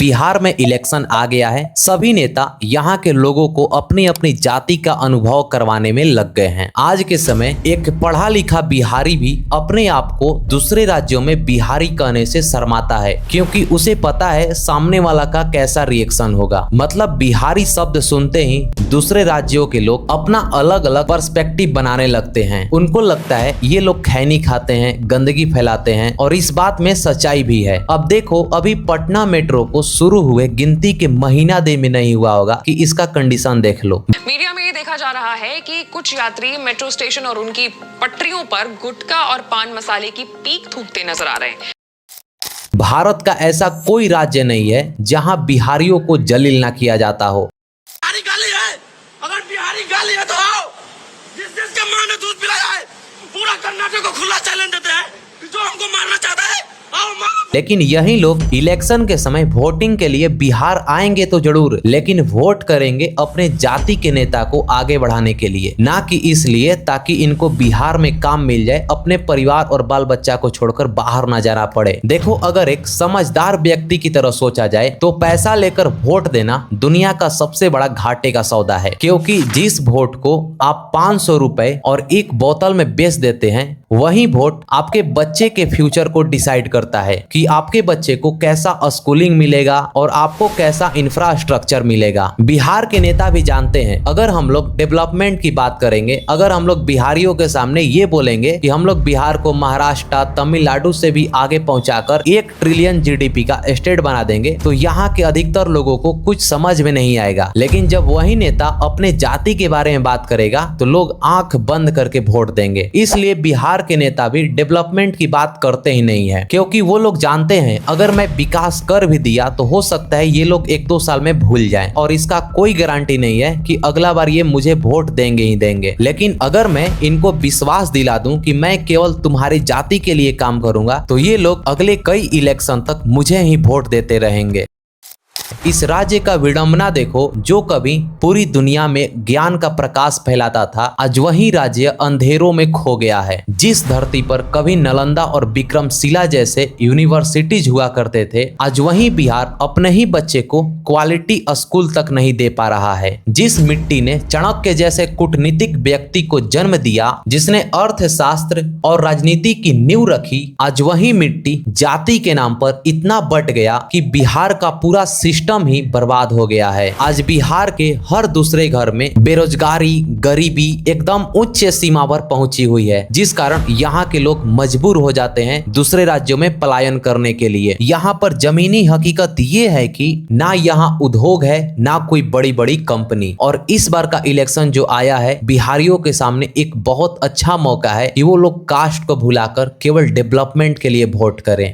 बिहार में इलेक्शन आ गया है। सभी नेता यहाँ के लोगों को अपनी अपनी जाति का अनुभव करवाने में लग गए हैं। आज के समय एक पढ़ा लिखा बिहारी भी अपने आप को दूसरे राज्यों में बिहारी कहने से शर्माता है, क्योंकि उसे पता है सामने वाला का कैसा रिएक्शन होगा। मतलब बिहारी शब्द सुनते ही दूसरे राज्यों के लोग अपना अलग अलग पर्सपेक्टिव बनाने लगते हैं। उनको लगता है ये लोग खैनी खाते हैं, गंदगी फैलाते हैं, और इस बात में सच्चाई भी है। अब देखो, अभी पटना मेट्रो को शुरू हुए गिनती के महीना दे में नहीं हुआ होगा कि इसका कंडीशन देख लो। मीडिया में ये देखा जा रहा है कि कुछ यात्री मेट्रो स्टेशन और उनकी पटरियों पर गुटखा और पान मसाले की पीक थूकते नजर आ रहे हैं। भारत का ऐसा कोई राज्य नहीं है जहां बिहारियों को जलील ना किया जाता हो। बिहारी गाली है, अगर बिहारी गाली है तो आओ, जिस देश के मां ने दूध पिलाया है, पूरा कर्नाटक को खुला चैलेंज देते हैं, जो हमको मारना चाहता है आओ मारो। लेकिन यही लोग इलेक्शन के समय वोटिंग के लिए बिहार आएंगे तो जरूर, लेकिन वोट करेंगे अपने जाति के नेता को आगे बढ़ाने के लिए, ना कि इसलिए ताकि इनको बिहार में काम मिल जाए, अपने परिवार और बाल बच्चा को छोड़कर बाहर ना जाना पड़े। देखो, अगर एक समझदार व्यक्ति की तरह सोचा जाए तो पैसा लेकर वोट देना दुनिया का सबसे बड़ा घाटे का सौदा है, क्योंकि जिस वोट को आप 500 रुपए और एक बोतल में बेच देते हैं, वही वोट आपके बच्चे के फ्यूचर को डिसाइड करता है कि आपके बच्चे को कैसा स्कूलिंग मिलेगा और आपको कैसा इंफ्रास्ट्रक्चर मिलेगा। बिहार के नेता भी जानते हैं, अगर हम लोग डेवलपमेंट की बात करेंगे, अगर हम लोग बिहारियों के सामने ये बोलेंगे कि हम लोग बिहार को महाराष्ट्र, तमिलनाडु से भी आगे पहुंचाकर 1 ट्रिलियन जीडीपी का स्टेट बना देंगे, तो यहाँ के अधिकतर लोगों को कुछ समझ में नहीं आएगा। लेकिन जब वही नेता अपने जाति के बारे में बात करेगा तो लोग आंख बंद करके वोट देंगे। इसलिए बिहार के नेता भी डेवलपमेंट की बात करते ही नहीं है, क्योंकि वो लोग जानते हैं अगर मैं विकास कर भी दिया तो हो सकता है ये लोग 1-2 साल में भूल जाएं, और इसका कोई गारंटी नहीं है कि अगला बार ये मुझे वोट देंगे ही देंगे। लेकिन अगर मैं इनको विश्वास दिला दूं कि मैं केवल तुम्हारी जाति के लिए काम करूंगा, तो ये लोग अगले कई इलेक्शन तक मुझे ही वोट देते रहेंगे। इस राज्य का विडंबना देखो, जो कभी पूरी दुनिया में ज्ञान का प्रकाश फैलाता था, आज वही राज्य अंधेरों में खो गया है। जिस धरती पर कभी नालंदा और विक्रमशिला जैसे यूनिवर्सिटीज हुआ करते थे, आज वही बिहार अपने ही बच्चे को क्वालिटी स्कूल तक नहीं दे पा रहा है। जिस मिट्टी ने चाणक्य जैसे कूटनीतिक व्यक्ति को जन्म दिया, जिसने अर्थशास्त्र और राजनीति की नींव रखी, आज वही मिट्टी जाति के नाम पर इतना बट गया कि बिहार का पूरा सिस्टम ही बर्बाद हो गया है। आज बिहार के हर दूसरे घर में बेरोजगारी, गरीबी एकदम उच्च सीमा पर पहुंची हुई है, जिस कारण यहाँ के लोग मजबूर हो जाते हैं दूसरे राज्यों में पलायन करने के लिए। यहाँ पर जमीनी हकीकत ये है कि ना यहाँ उद्योग है, ना कोई बड़ी बड़ी कंपनी। और इस बार का इलेक्शन जो आया है, बिहारियों के सामने एक बहुत अच्छा मौका है कि वो लोग कास्ट को भुलाकर केवल डेवलपमेंट के लिए वोट करें।